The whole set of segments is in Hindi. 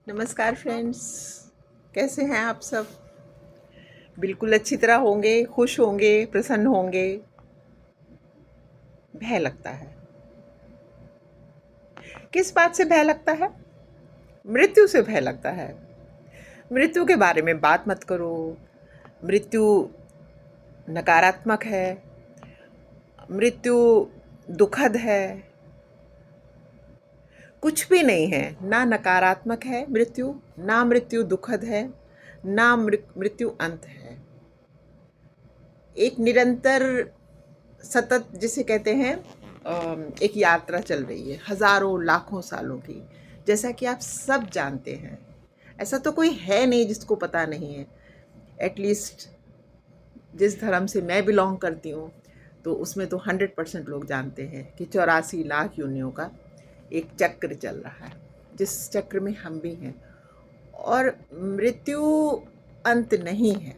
नमस्कार फ्रेंड्स। कैसे हैं आप सब? बिल्कुल अच्छी तरह होंगे, खुश होंगे, प्रसन्न होंगे। भय लगता है। किस बात से भय लगता है? मृत्यु से भय लगता है। मृत्यु के बारे में बात मत करो। मृत्यु नकारात्मक है। मृत्यु दुखद है। कुछ भी नहीं है। ना नकारात्मक है मृत्यु, ना मृत्यु दुखद है, ना मृत्यु अंत है। एक निरंतर सतत जिसे कहते हैं एक यात्रा चल रही है हजारों लाखों सालों की। जैसा कि आप सब जानते हैं, ऐसा तो कोई है नहीं जिसको पता नहीं है। एटलीस्ट जिस धर्म से मैं बिलोंग करती हूँ तो उसमें तो 100% लोग जानते हैं कि 84 लाख योनियों का एक चक्र चल रहा है, जिस चक्र में हम भी हैं। और मृत्यु अंत नहीं है।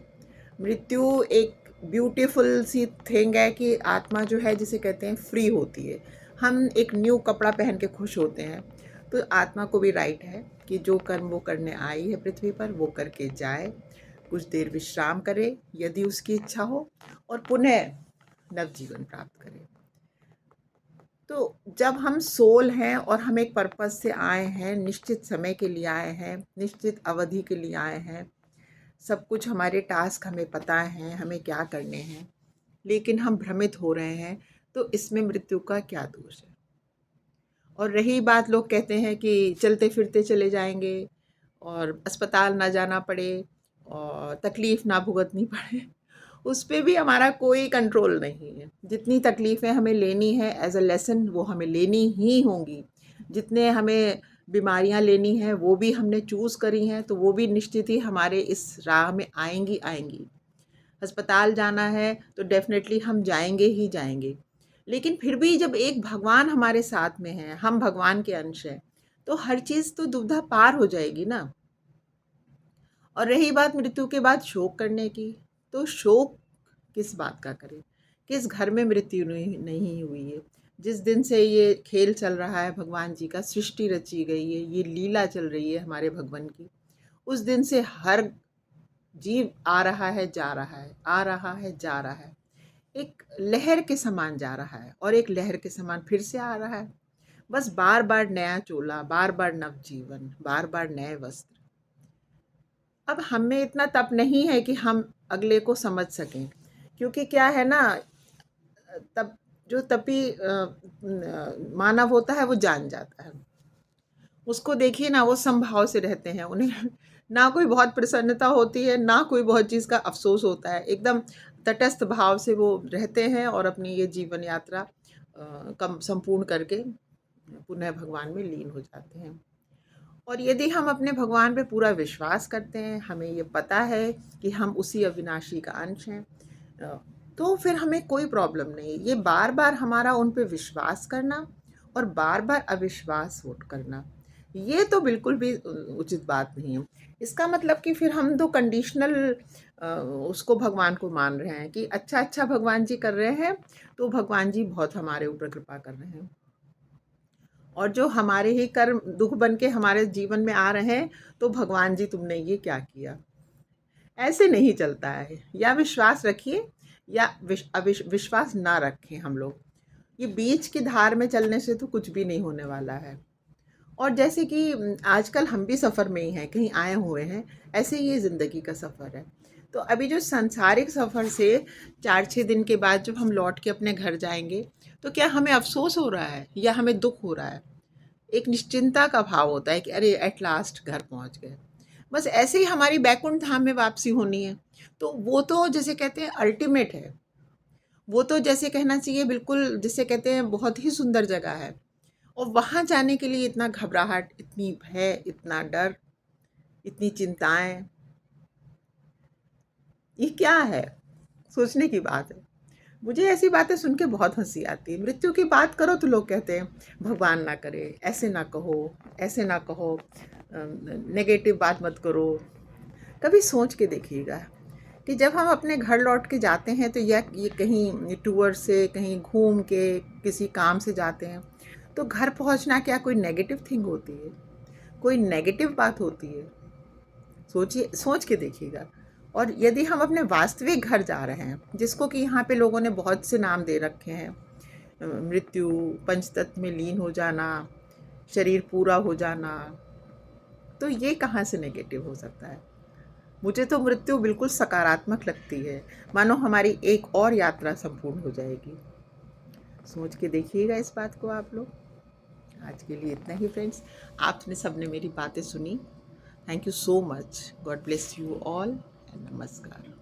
मृत्यु एक ब्यूटीफुल सी थिंग है कि आत्मा जो है जिसे कहते हैं फ्री होती है। हम एक न्यू कपड़ा पहन के खुश होते हैं, तो आत्मा को भी राइट है कि जो कर्म वो करने आई है पृथ्वी पर वो करके जाए, कुछ देर विश्राम करे यदि उसकी इच्छा हो, और पुनः नवजीवन प्राप्त करे। तो जब हम सोल हैं और हम एक पर्पस से आए हैं, निश्चित समय के लिए आए हैं, निश्चित अवधि के लिए आए हैं, सब कुछ हमारे टास्क हमें पता है, हमें क्या करने हैं, लेकिन हम भ्रमित हो रहे हैं, तो इसमें मृत्यु का क्या दोष है? और रही बात, लोग कहते हैं कि चलते फिरते चले जाएंगे और अस्पताल ना जाना पड़े और तकलीफ़ ना भुगतनी पड़े, उस पे भी हमारा कोई कंट्रोल नहीं है। जितनी तकलीफ़ें हमें लेनी है एज अ लेसन, वो हमें लेनी ही होंगी। जितने हमें बीमारियां लेनी हैं वो भी हमने चूज़ करी हैं, तो वो भी निश्चित ही हमारे इस राह में आएंगी आएंगी। अस्पताल जाना है तो डेफिनेटली हम जाएंगे ही जाएंगे। लेकिन फिर भी जब एक भगवान हमारे साथ में है, हम भगवान के अंश हैं, तो हर चीज़ तो दुविधा पार हो जाएगी ना। और रही बात मृत्यु के बाद शोक करने की, तो शोक किस बात का करें? किस घर में मृत्यु नहीं हुई है? जिस दिन से ये खेल चल रहा है भगवान जी का, सृष्टि रची गई है, ये लीला चल रही है हमारे भगवान की, उस दिन से हर जीव आ रहा है जा रहा है, आ रहा है जा रहा है, एक लहर के समान जा रहा है और एक लहर के समान फिर से आ रहा है। बस बार बार नया चोला, बार बार नव जीवन, बार बार नए वस्त्र। अब हमें इतना तप नहीं है कि हम अगले को समझ सकें, क्योंकि क्या है ना, तब जो तपी मानव होता है वो जान जाता है। उसको देखिए ना, वो समभाव से रहते हैं, उन्हें ना कोई बहुत प्रसन्नता होती है, ना कोई बहुत चीज़ का अफसोस होता है। एकदम तटस्थ भाव से वो रहते हैं और अपनी ये जीवन यात्रा कम संपूर्ण करके पुनः भगवान में लीन हो जाते हैं। और यदि हम अपने भगवान पे पूरा विश्वास करते हैं, हमें ये पता है कि हम उसी अविनाशी का अंश हैं, अ, तो फिर हमें कोई प्रॉब्लम नहीं। ये बार बार हमारा उन पे विश्वास करना और बार बार अविश्वास वोट करना, ये तो बिल्कुल भी उचित बात नहीं है। इसका मतलब कि फिर हम तो कंडीशनल उसको भगवान को मान रहे हैं कि अच्छा अच्छा भगवान जी कर रहे हैं, तो भगवान जी बहुत हमारे ऊपर कृपा कर रहे हैं। और जो हमारे ही कर्म दुख बन के हमारे जीवन में आ रहे हैं, तो भगवान जी तुमने ये क्या किया? ऐसे नहीं चलता है। या विश्वास रखिए या विश्वास ना रखें हम लोग। ये बीच की धार में चलने से तो कुछ भी नहीं होने वाला है। और जैसे कि आजकल हम भी सफ़र में ही हैं, कहीं आए हुए हैं, ऐसे ही ये ज़िंदगी का सफ़र है। तो अभी जो सांसारिक सफ़र से 4-6 दिन के बाद जब हम लौट के अपने घर जाएँगे, तो क्या हमें अफ़सोस हो रहा है या हमें दुःख हो रहा है? एक निश्चिंता का भाव होता है कि अरे एट लास्ट घर पहुंच गए। बस ऐसे ही हमारी बैकुंठ धाम में वापसी होनी है। तो वो तो जैसे कहते हैं अल्टीमेट है। वो तो जैसे कहना चाहिए बिल्कुल, जिसे कहते हैं बहुत ही सुंदर जगह है। और वहाँ जाने के लिए इतना घबराहट, इतनी भय, इतना डर, इतनी चिंताएं, ये क्या है? सोचने की बात है। मुझे ऐसी बातें सुन के बहुत हंसी आती है। मृत्यु की बात करो तो लोग कहते हैं भगवान ना करे, ऐसे ना कहो, ऐसे ना कहो, नेगेटिव बात मत करो। कभी सोच के देखिएगा कि जब हम अपने घर लौट के जाते हैं, तो या ये कहीं टूर से, कहीं घूम के, किसी काम से जाते हैं, तो घर पहुंचना क्या कोई नेगेटिव थिंग होती है? कोई नेगेटिव बात होती है? सोचिए, सोच के देखिएगा। और यदि हम अपने वास्तविक घर जा रहे हैं, जिसको कि यहाँ पे लोगों ने बहुत से नाम दे रखे हैं, मृत्यु, पंचतत्व में लीन हो जाना, शरीर पूरा हो जाना, तो ये कहाँ से नेगेटिव हो सकता है? मुझे तो मृत्यु बिल्कुल सकारात्मक लगती है, मानो हमारी एक और यात्रा संपूर्ण हो जाएगी। सोच के देखिएगा इस बात को आप लोग। आज के लिए इतना ही फ्रेंड्स। आपने सबने मेरी बातें सुनी। Thank you so much. God bless you all and नमस्कार।